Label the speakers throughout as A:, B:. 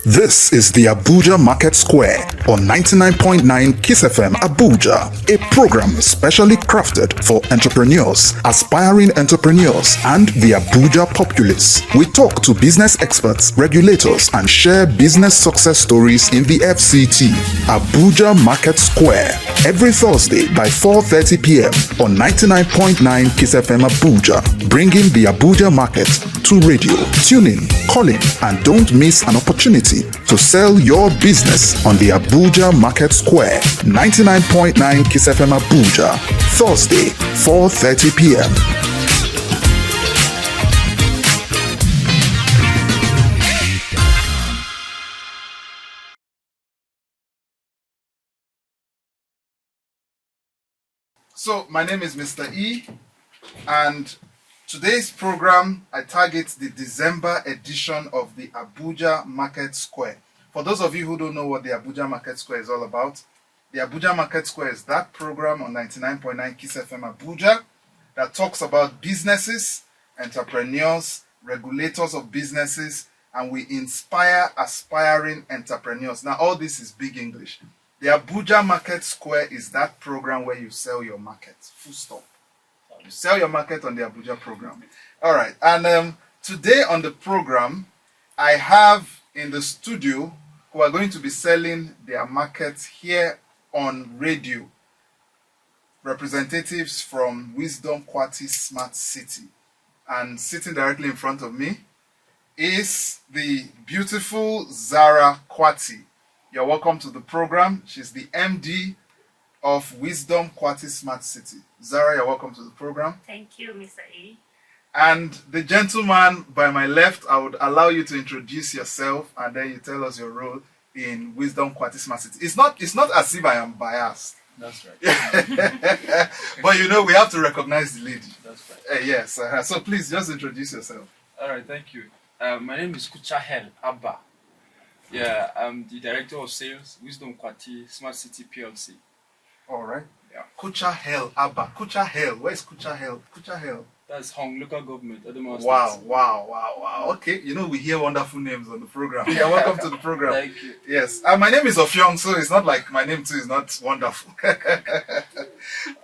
A: This is the Abuja Market Square on 99.9 Kiss FM Abuja, a program specially crafted for entrepreneurs, aspiring entrepreneurs, and the Abuja populace. We talk to business experts, regulators, and share business success stories in the FCT. Abuja Market Square, every Thursday by 4:30 p.m. on 99.9 Kiss FM Abuja, bringing the Abuja Market to radio. Tune in, call in, and don't miss an opportunity to sell your business on the Abuja Market Square, 99.9 Kiss FM Abuja, Thursday, 4:30 p.m. So, my name is Mr. E, and today's program, I target the December edition of the Abuja Market Square. For those of you who don't know what the Abuja Market Square is all about, the Abuja Market Square is that program on 99.9 Kiss FM Abuja that talks about businesses, entrepreneurs, regulators of businesses, and we inspire aspiring entrepreneurs. Now, all this is big English. The Abuja Market Square is that program where you sell your market, full stop. You sell your market on the Abuja program. All right. And today on the program, I have in the studio who are going to be selling their markets here on radio. Representatives from Wisdom Kwati Smart City. And sitting directly in front of me is the beautiful Zara Kwati. You're welcome to the program. She's the MD of Wisdom Kwati Smart City. Zara, you're welcome to the program.
B: Thank you, Mr. E.
A: And the gentleman by my left, I would allow you to introduce yourself and then you tell us your role in Wisdom Kwati Smart City. It's not as if I am biased.
C: That's right.
A: But you know, we have to recognize the lady.
C: That's right.
A: Yes. So please just introduce yourself.
C: All right, thank you. My name is Kuchahel Abba. Yeah, I'm the director of sales, Wisdom Kwati Smart City PLC.
A: All right.
C: Yeah.
A: Kuchahel Abba. Kuchahel. Where's Kuchahel? Kuchahel.
C: That's Hong local government. Adamawa State.
A: Wow. Okay, you know, we hear wonderful names on the program. You're welcome to the program.
C: Thank you.
A: Yes. My name is Ofyong, so it's not like my name too is not wonderful.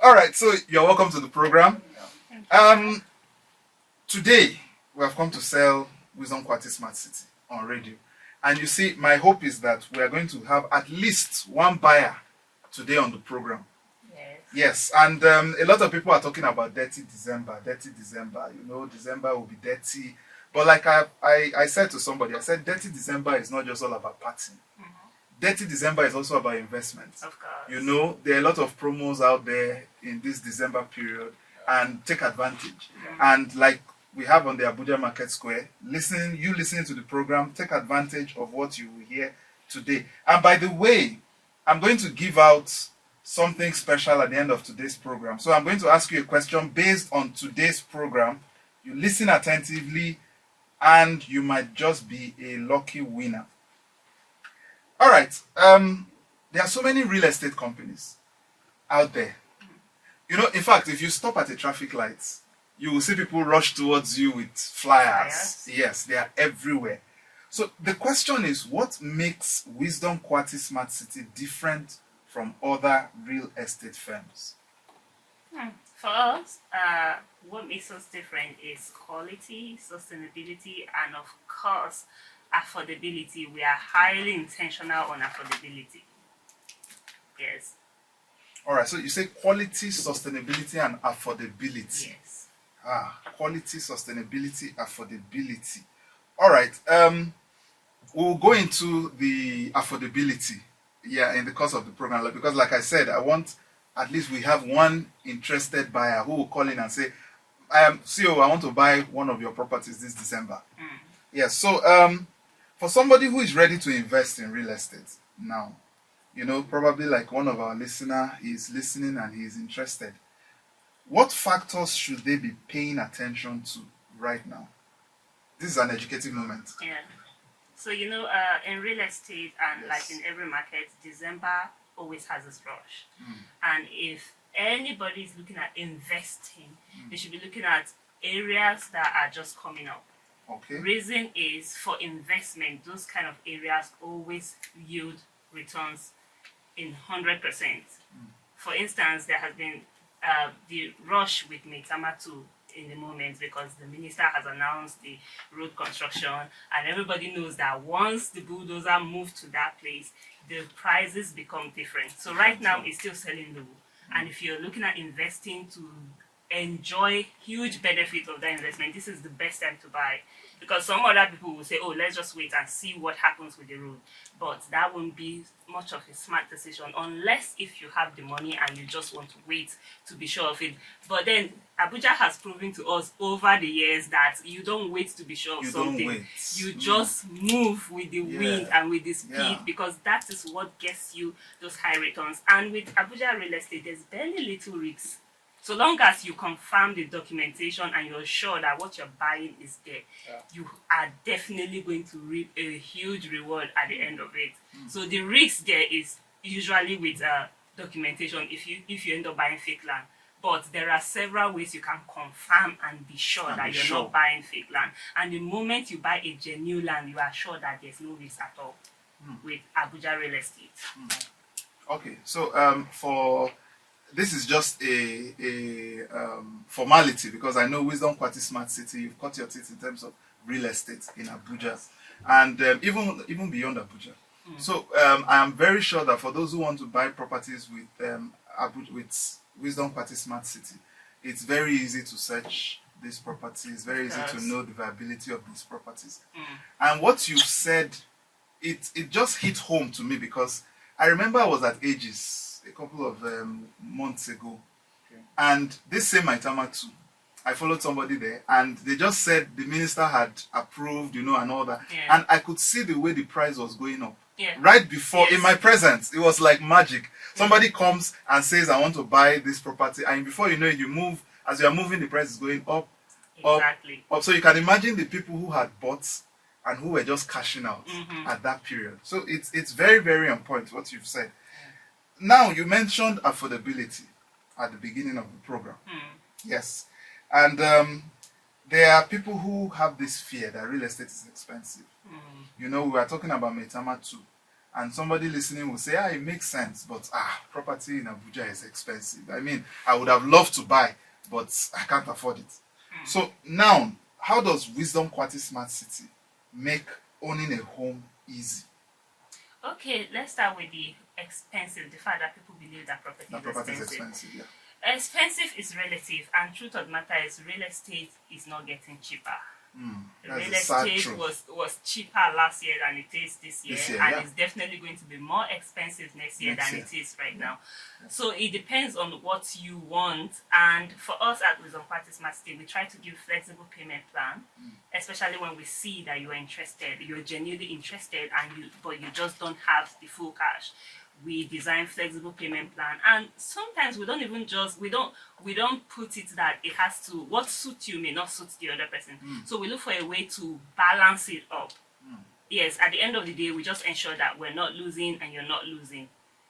A: All right, so you're welcome to the program. Today, we have come to sell Wisdom Kwati Smart City on radio. And you see, my hope is that we are going to have at least one buyer today on the program. Yes, and a lot of people are talking about dirty December. You know, December will be dirty. But like I said to somebody, I said, dirty December is not just all about partying. Dirty December is also about investment.
B: Of course. You
A: know, there are a lot of promos out there in this December period, and take advantage. And like we have on the Abuja Market Square, listening to the program, take advantage of what you will hear today. And by the way, I'm going to give out something special at the end of today's program. So I'm going to ask you a question based on today's program. You listen attentively and you might just be a lucky winner. All right. There are so many real estate companies out there. You know, in fact, if you stop at a traffic light, you will see people rush towards you with flyers. Yes, they are everywhere. So the question is, what makes Wisdom Kwati Smart City different from other real estate firms?
B: For us, what makes us different is quality, sustainability, and of course, affordability. We are highly intentional on affordability. Yes.
A: All right, so you say quality, sustainability, and affordability.
B: Yes.
A: Quality, sustainability, affordability. All right, we'll go into the affordability, in the course of the program, because like I said, I want at least we have one interested buyer who will call in and say, CEO, I want to buy one of your properties this December. Yes, so for somebody who is ready to invest in real estate now, you know, probably like one of our listeners is listening and he is interested. What factors should they be paying attention to right now? This is an educative moment.
B: Yeah. So, you know, in real estate and like in every market, December always has its rush. And if anybody is looking at investing, they should be looking at areas that are just coming up.
A: Okay.
B: Reason is for investment, those kind of areas always yield returns in 100%. For instance, there has been the rush with Maitama 2 in the moment because the minister has announced the road construction, and everybody knows that once the bulldozer moves to that place, the prices become different. So right now it's still selling low. And if you're looking at investing to enjoy huge benefit of that investment, this is the best time to buy. Because some other people will say, oh, let's just wait and see what happens with the road. But that won't be much of a smart decision unless if you have the money and you just want to wait to be sure of it. But then Abuja has proven to us over the years that you don't wait to be sure of
A: You
B: something.
A: don't wait.
B: You just move with the wind and with the speed, because that is what gets you those high returns. And with Abuja real estate, there's barely little risks. So long as you confirm the documentation and you're sure that what you're buying is there, you are definitely going to reap a huge reward at the end of it. So the risk there is usually with documentation if you end up buying fake land. But there are several ways you can confirm and be sure that you're not buying fake land. And the moment you buy a genuine land, you are sure that there's no risk at all with Abuja real estate.
A: Okay, so for this is just a formality, because I know Wisdom Quarty Smart City, you've cut your teeth in terms of real estate in Abuja, and even beyond Abuja. So I am very sure that for those who want to buy properties with Wisdom Quarty Smart City, it's very easy to search these properties, very easy to know the viability of these properties. And what you said, it just hit home to me, because I remember I was at Aegis a couple of months ago, and this same Maitama 2, I followed somebody there, and they just said the minister had approved, and all that, and I could see the way the price was going up. Right before, in my presence, it was like magic. Somebody comes and says, I want to buy this property, and before you know it, you move. As you are moving, the price is going up, up. So you can imagine the people who had bought and who were just cashing out at that period. So it's very, very on point what you've said. Now, you mentioned affordability at the beginning of the program. Yes. And there are people who have this fear that real estate is expensive. We were talking about Maitama 2. And somebody listening will say, it makes sense, but property in Abuja is expensive. I mean, I would have loved to buy, but I can't afford it. So now, how does Wisdom Quarty Smart City make owning a home easy?
B: Okay, let's start with the expensive, the fact that people believe that property is expensive. Expensive is relative, and truth of the matter is real estate is not getting cheaper. Real estate was cheaper last year than it is this year, and it's definitely going to be more expensive next year than it is right now. So it depends on what you want, and for us at Wisdom Quarty Smart City, we try to give flexible payment plan, especially when we see that you are interested, you're genuinely interested, but you just don't have the full cash. We design flexible payment plan, and sometimes we don't put it that it has to, what suits you may not suit the other person. So we look for a way to balance it up. Yes, at the end of the day, we just ensure that we're not losing and you're not losing.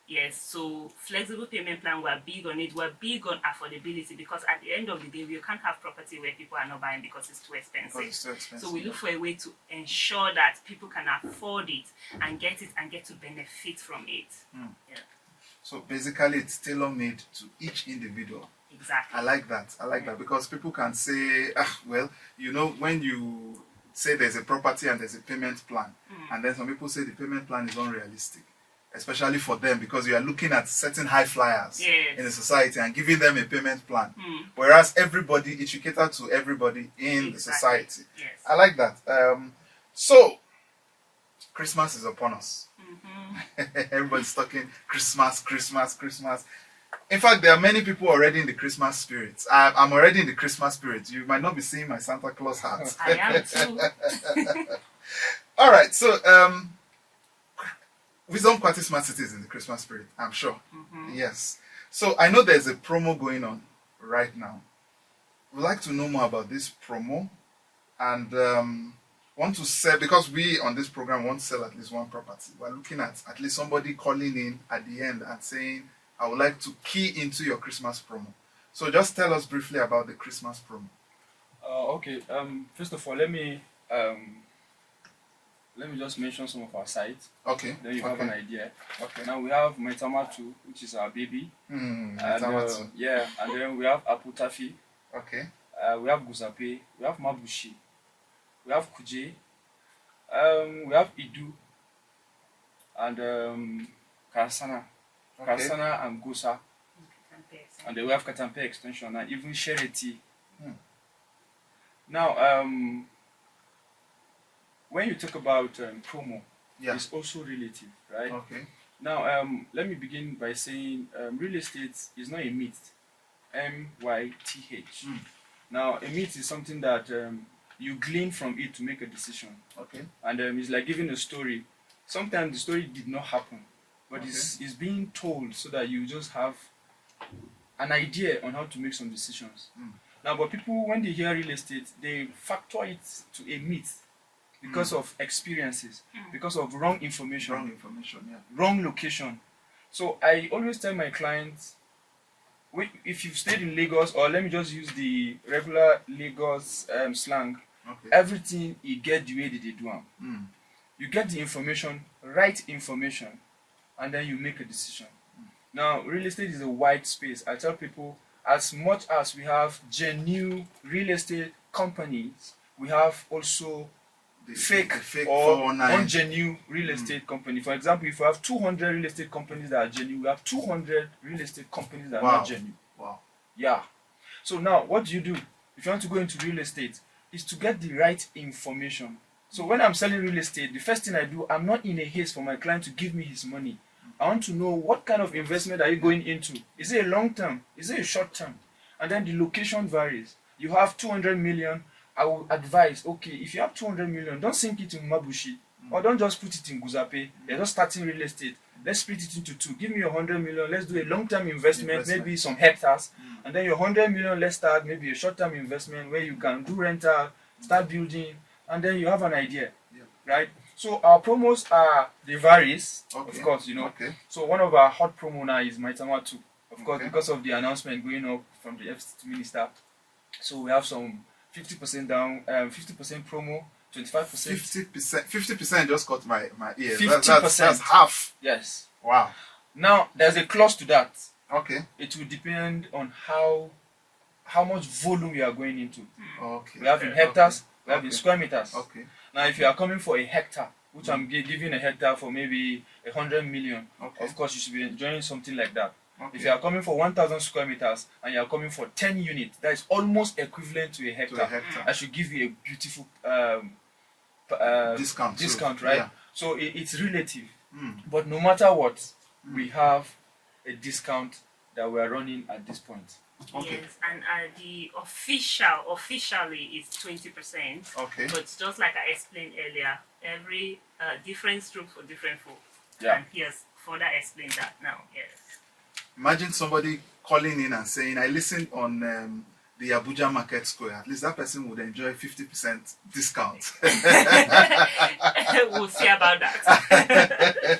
B: Yes, so flexible payment plan, we're big on it. We're big on affordability, because at the end of the day, you can't have property where people are not buying because it's too expensive. So we look for a way to ensure that people can afford it and get to benefit from it.
A: So basically, it's tailor-made to each individual.
B: Exactly.
A: I like that because people can say, when you say there's a property and there's a payment plan, and then some people say the payment plan is unrealistic, especially for them, because you are looking at certain high flyers in the society and giving them a payment plan, whereas it should cater to everybody in the society. I like that. So Christmas is upon us. Everybody's talking Christmas. In fact, there are many people already in the Christmas spirit. I'm already in the Christmas spirit. You might not be seeing my Santa Claus hat.
B: I am too.
A: All right, so Wisdom Quarty Smart City is in the Christmas spirit, I'm sure. Yes. So I know there's a promo going on right now. We'd like to know more about this promo, and want to sell, because we on this program want to sell at least one property. We're looking at least somebody calling in at the end and saying, I would like to key into your Christmas promo. So just tell us briefly about the Christmas promo.
C: Okay. First of all, let me let me just mention some of our sites.
A: Okay.
C: Then you have an idea.
A: Okay.
C: Now we have Maitama 2, which is our baby. And yeah, and then we have Aputafi.
A: Okay.
C: We have Guzape. We have Mabushi. We have Kuje. We have Idu. And Karasana.
A: Okay.
C: Karasana and Gosa. And then we have Katampe extension and even Shereti. Now, when you talk about promo, it's also relative, right?
A: Okay.
C: Now, let me begin by saying real estate is not a myth. MYTH. Now, a myth is something that you glean from it to make a decision.
A: Okay.
C: And it's like giving a story. Sometimes the story did not happen, but it's being told so that you just have an idea on how to make some decisions. Now, but people, when they hear real estate, they factor it to a myth because of experiences, because of wrong information, wrong location. So I always tell my clients, if you've stayed in Lagos, or let me just use the regular Lagos slang, everything you get the way that they do them. You get the information, right information, and then you make a decision. Now, real estate is a wide space. I tell people, as much as we have genuine real estate companies, we have also the fake or ungenuine real estate company. For example, if you have 200 real estate companies that are genuine, we have 200 real estate companies that are not genuine. Yeah. So now, what do? If you want to go into real estate, is to get the right information. So when I'm selling real estate, the first thing I do, I'm not in a haste for my client to give me his money. I want to know what kind of investment are you going into. Is it a long term? Is it a short term? And then the location varies. You have 200 million. I will advise, okay, if you have 200 million, don't sink it in Mabushi, or don't just put it in Guzape. You're just starting real estate. Let's split it into two. Give me 100 million. Let's do a long-term investment, maybe some hectares. And then your 100 million, let's start maybe a short-term investment where you can do rental, start building, and then you have an idea, right? So our promos are, they varies, of course, you know. So one of our hot promo now is Maitama 2, of course, because of the announcement going up from the FCT minister. So we have some 50% down, 50% promo, 25%.
A: 50% just caught my ear.
C: 50%.
A: That's half.
C: Yes.
A: Wow.
C: Now, there's a clause to that.
A: Okay.
C: It will depend on how much volume you are going into.
A: Okay.
C: We have in hectares, we have in square meters.
A: Okay.
C: Now, if you are coming for a hectare, which I'm giving a hectare for maybe 100 million, of course, you should be enjoying something like that. If you are coming for 1,000 square meters and you are coming for 10 units, that is almost equivalent to a hectare. I should give you a beautiful discount, right? Yeah. So it's relative. But no matter what, we have a discount that we are running at this point.
B: Yes, and the officially is 20%.
A: Okay.
B: But just like I explained earlier, every different stroke for different folks.
C: Yeah.
B: And here's further explain that now. Yes.
A: Imagine somebody calling in and saying, I listened on the Abuja Market Square. At least that person would enjoy 50% discount.
B: We'll see about that.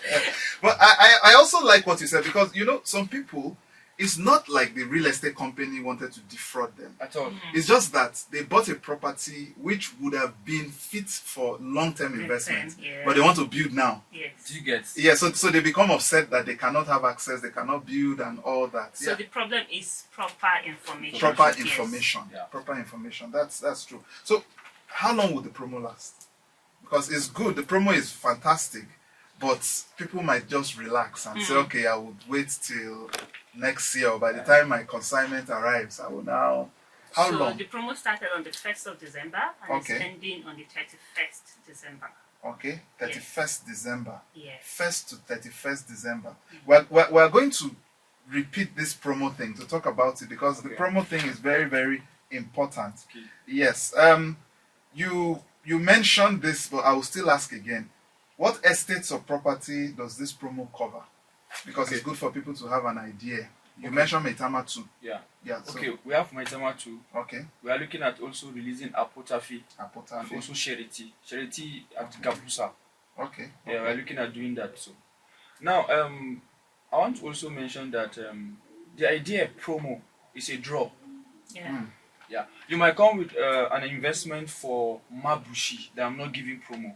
A: But I also like what you said, because, you know, some people, it's not like the real estate company wanted to defraud them
C: at all.
A: It's just that they bought a property which would have been fit for long-term investment, but they want to build now.
B: Yes.
C: Do you get?
A: Yeah, so they become upset that they cannot have access, they cannot build and all that.
B: So the problem is proper information.
A: Proper information.
B: Yes.
A: Proper information. That's true. So how long will the promo last? Because it's good, the promo is fantastic, but people might just relax and say, okay, I would wait till next year, or by the time my consignment arrives, I will now. How long?
B: So the promo started on the 1st of December and is ending on the 31st December.
A: Okay, 31st December.
B: Yes.
A: 1st to 31st December. We're going to repeat this promo thing to talk about it, because the promo thing is very, very important. Yes. You mentioned this, but I will still ask again. What estates or property does this promo cover? Because it's good for people to have an idea. You mentioned Maitama 2.
C: Yeah.
A: So,
C: okay, we have Maitama 2.
A: Okay.
C: We are looking at also releasing Apotafi.
A: Apotafi.
C: And also Shereti. Shereti at Gabusa.
A: Okay.
C: Yeah, we are looking at doing that. So now, I want to also mention that the idea promo is a draw.
B: Yeah.
C: Yeah, you might come with an investment for Mabushi that I'm not giving promo,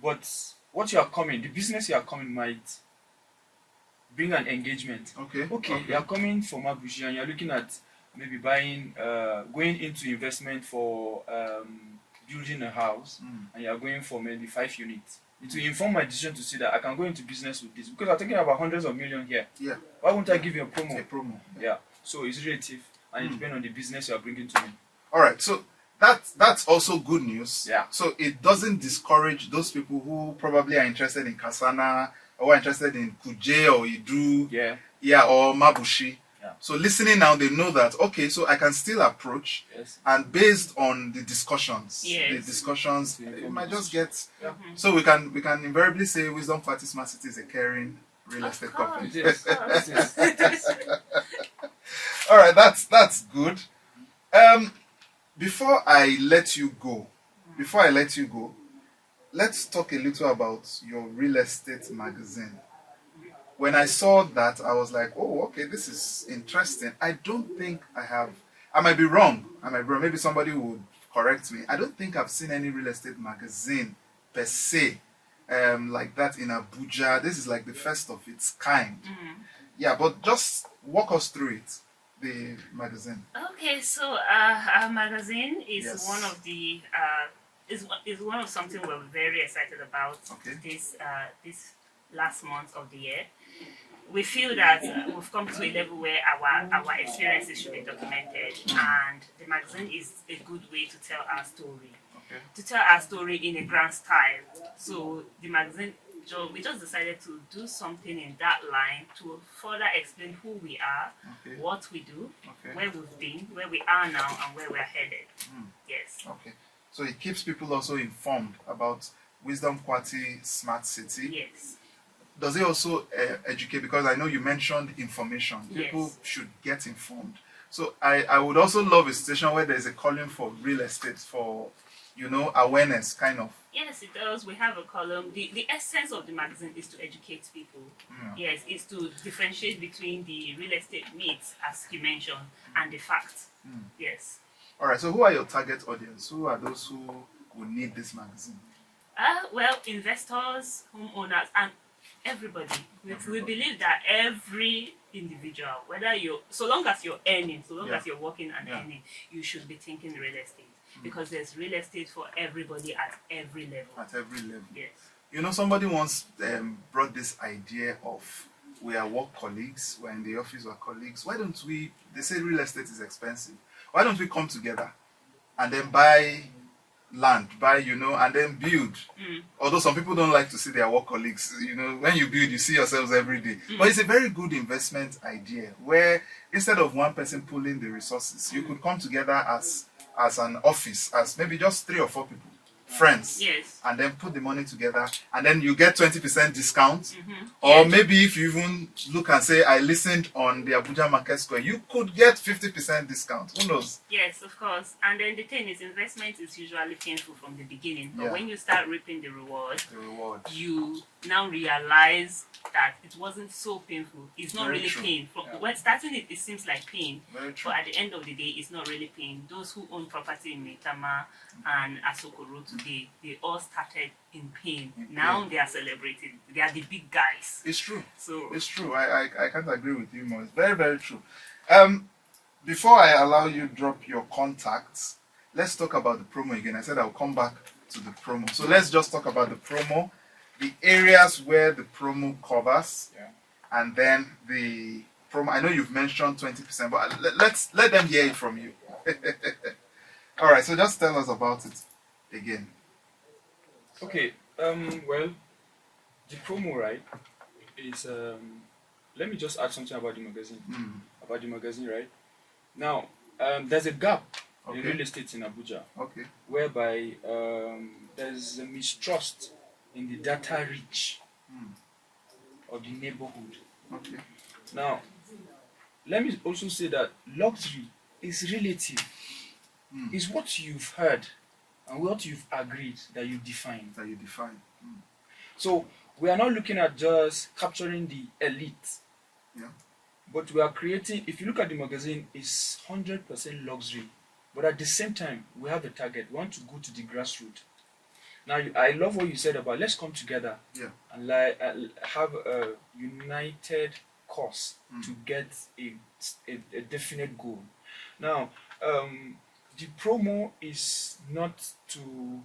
C: but what you are coming, the business you are coming might bring an engagement.
A: Okay.
C: Okay, you are coming for Mabushi and you are looking at maybe buying, going into investment for building a house, and you are going for maybe 5 units. It will inform my decision to see that I can go into business with this because I'm talking about hundreds of millions here.
A: Yeah.
C: Why won't I give you a promo?
A: A promo.
C: Yeah. So it's relative and it depends on the business you are bringing to me.
A: All right. So that's also good news.
C: Yeah.
A: So it doesn't discourage those people who probably are interested in Kasana or are interested in Kuje or Idu.
C: Yeah.
A: Yeah, or Mabushi.
C: Yeah.
A: So listening now, they know that okay, so I can still approach,
C: Yes.
A: and based on the discussions,
B: Yes.
A: you might just get.
C: Yeah.
A: So we can invariably say Wisdom Party Smart City is a caring real estate company.
C: Yes.
A: All right, that's good. Before I let you go, let's talk a little about your real estate magazine. When I saw that, I was like, oh, okay, this is interesting. I don't think I have, I might be wrong. Maybe somebody would correct me. I don't think I've seen any real estate magazine per se like that in Abuja. This is like the first of its kind. Yeah, but just walk us through it, the magazine.
B: Okay, so our magazine is
A: Yes.
B: one of the is one of something we're very excited about
A: Okay.
B: this last month of the year. We feel that we've come to a level where our experiences should be documented, and the magazine is a good way to tell our story.
A: Okay.
B: To tell our story in a grand style. So the magazine, we just decided to do something in that line to further explain who we are,
A: Okay.
B: what we do,
A: Okay.
B: where we've been, where we are now, and where we're headed. Yes.
A: Okay. So it keeps people also informed about Wisdom Quality Smart City.
B: Yes.
A: Does it also educate? Because I know you mentioned information. People
B: Yes.
A: should get informed. So I would also love a station where there's a calling for real estate, for awareness, kind of.
B: Yes, it does. We have a column. The essence of the magazine is to educate people. Yes, it's to differentiate between the real estate myths, as you mentioned, and the facts. Yes.
A: All right. So who are your target audience? Who are those who will need this magazine?
B: Well, investors, homeowners, and everybody. We believe that every individual, so long as you're earning, so long
A: Yeah.
B: as you're working and
A: Yeah.
B: earning, you should be thinking real estate, because there's real estate for everybody at every level.
A: At every level.
B: Yes.
A: Somebody once brought this idea of we are work colleagues, we're in the office, we're colleagues. Why don't we, they say real estate is expensive. Why don't we come together and then buy land, and then build? Although some people don't like to see their work colleagues. When you build, you see yourselves every day. But it's a very good investment idea where instead of one person pulling the resources, you could come together as an office, as maybe just 3 or 4 people, friends,
B: Yes.
A: and then put the money together, and then you get 20% discount. Or
B: Yeah.
A: maybe if you even look and say, I listened on the Abuja Market Square, you could get 50% discount. Who knows?
B: Yes, of course. And then the thing is, investment is usually painful from the beginning. But
A: Yeah.
B: when you start reaping the reward,
A: The reward.
B: you now realize that it wasn't so painful. It's not
A: Very
B: really
A: true.
B: pain.
C: Yeah.
B: When starting it seems like pain.
A: Very true.
B: But at the end of the day, it's not really pain. Those who own property in Maitama and Asokoro today, they all started in pain.
A: In
B: Now
A: pain.
B: they are celebrated. They are the big guys.
A: It's true.
B: So
A: It's true. I can't agree with you more. It's very, very true. Before I allow you drop your contacts, let's talk about the promo again. I said I'll come back to the promo. So let's just talk about the promo, the areas where the promo covers,
C: Yeah.
A: and then the promo. I know you've mentioned 20%, but let them hear it from you. All right. So just tell us about it again.
C: Okay. Well, the promo, right, is let me just add something about the magazine. About the magazine, right? Now, there's a gap in
A: Okay.
C: real estate in Abuja,
A: Okay.
C: whereby there's a mistrust in the data reach of the neighborhood.
A: Okay.
C: Now, let me also say that luxury is relative. It's what you've heard and what you've agreed that you define.
A: That you define.
C: So we are not looking at just capturing the elite,
A: Yeah.
C: but we are creating. If you look at the magazine, it's 100% luxury. But at the same time, we have a target. We want to go to the grassroots. Now, I love what you said about let's come together and have a united cause to get a definite goal. Now, the promo is not to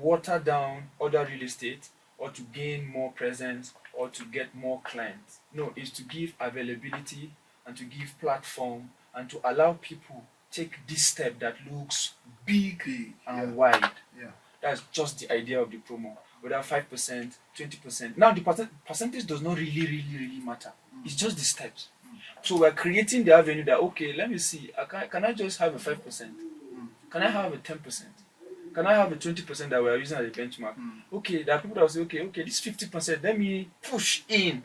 C: water down other real estate or to gain more presence or to get more clients. No, it's to give availability and to give platform and to allow people take this step that looks big and wide.
A: Yeah.
C: That's just the idea of the promo. Whether 5%, 20%. Now the percentage does not really matter. It's just the steps. So we're creating the avenue that okay, let me see. Can I just have a 5%? Can I have a 10%? Can I have a 20% that we're using as a benchmark? Okay, there are people that will say, okay, this 50%, let me push in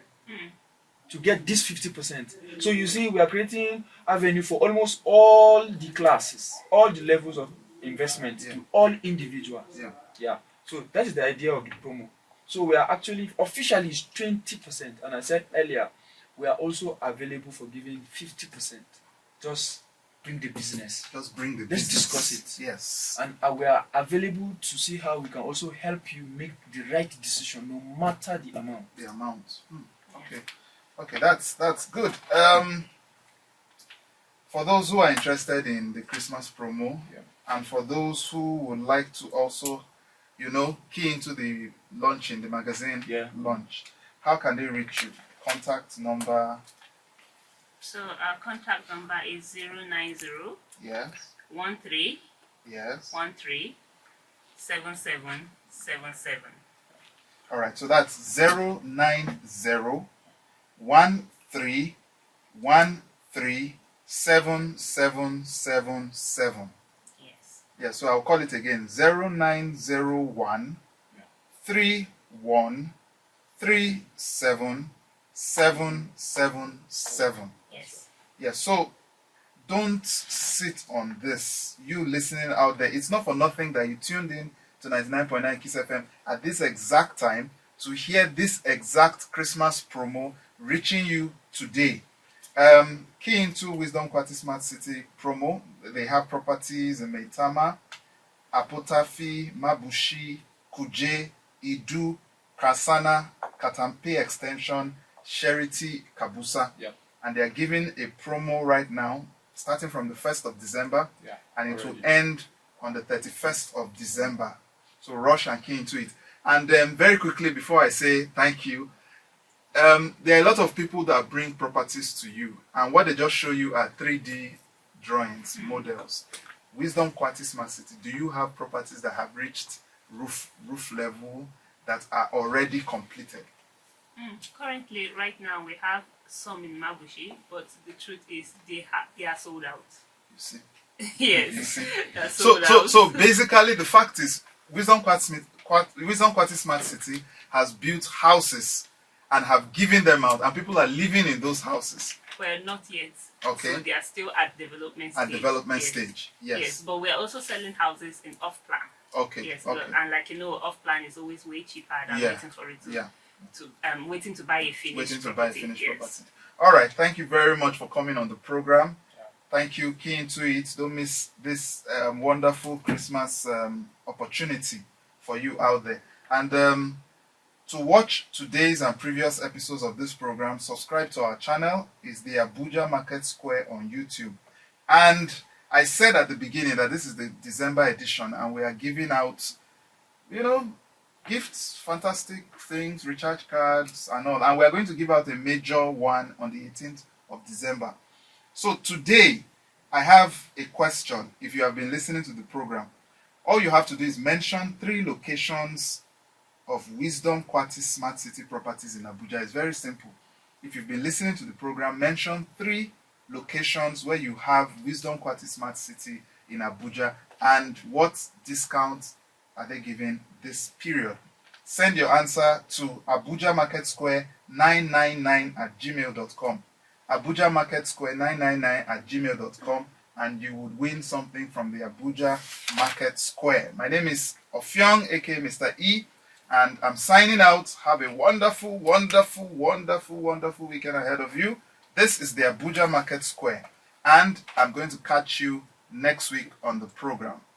C: to get this 50%. So you see, we are creating avenue for almost all the classes, all the levels of investment to all individuals. Yeah. So that is the idea of the promo. So we are actually officially is 20%, and I said earlier, we are also available for giving 50%. Just bring the business.
A: Just bring the
C: Let's
A: business.
C: discuss it.
A: Yes.
C: And we are available to see how we can also help you make the right decision, no matter the amount.
A: The amount. Okay, that's good. For those who are interested in the Christmas promo, and for those who would like to also, key into the launch in the magazine launch, how can they reach you? Contact number?
B: So our contact number is 090
A: Yes.
B: 13
A: Yes.
B: 13 7777.
A: All right, so that's 090 13 13 7777.
B: Yes.
A: Yeah, so I'll call it again 0901 31 37 777.
B: Yes.
A: Yeah, so don't sit on this. You listening out there, it's not for nothing that you tuned in to 99.9 Kiss FM at this exact time to hear this exact Christmas promo reaching you today. Key into Wisdom Quality Smart City promo. They have properties in Maitama, Apotafi, Mabushi, Kuje, Idu, Krasana, Katampe Extension, Sherity, Kabusa. And they are giving a promo right now, starting from the 1st of December, and it will end on the 31st of December. So rush and key into it. And very quickly, before I say thank you, there are a lot of people that bring properties to you, and what they just show you are 3D drawings, models. Wisdom Quality Smart City, do you have properties that have reached roof level that are already completed?
B: Currently, right now, we have some in Mabushi, but the truth is they are sold out.
A: You see?
B: Yes.
A: You see?
B: They are sold out.
A: So basically, the fact is, Wisdom Quality Smart City has built houses and have given them out, and people are living in those houses.
B: Well, not yet.
A: Okay.
B: So they are still at development stage.
A: At development stage, yes.
B: Yes, but we're also selling houses in off-plan.
A: Okay.
B: Yes,
A: okay.
B: and like off-plan is always way cheaper than waiting for it to waiting to buy a finished property.
A: Property. All right, thank you very much for coming on the program. Thank you. Key into it. Don't miss this wonderful Christmas opportunity for you out there. And to watch today's and previous episodes of this program, subscribe to our channel. It's the Abuja Market Square on YouTube. And I said at the beginning that this is the December edition, and we are giving out, gifts, fantastic things, recharge cards, and all. And we are going to give out a major one on the 18th of December. So today, I have a question. If you have been listening to the program, all you have to do is mention 3 locations of Wisdom Quality Smart City properties in Abuja. It's very simple. If you've been listening to the program, mention 3 locations where you have Wisdom Quality Smart City in Abuja and what discounts are they giving this period. Send your answer to Abuja Market Square 999@gmail.com. Abuja Market Square 999@gmail.com, and you would win something from the Abuja Market Square. My name is Ofyong, aka Mr. E, and I'm signing out. Have a wonderful, wonderful, wonderful, wonderful weekend ahead of you. This is the Abuja Market Square, and I'm going to catch you next week on the program.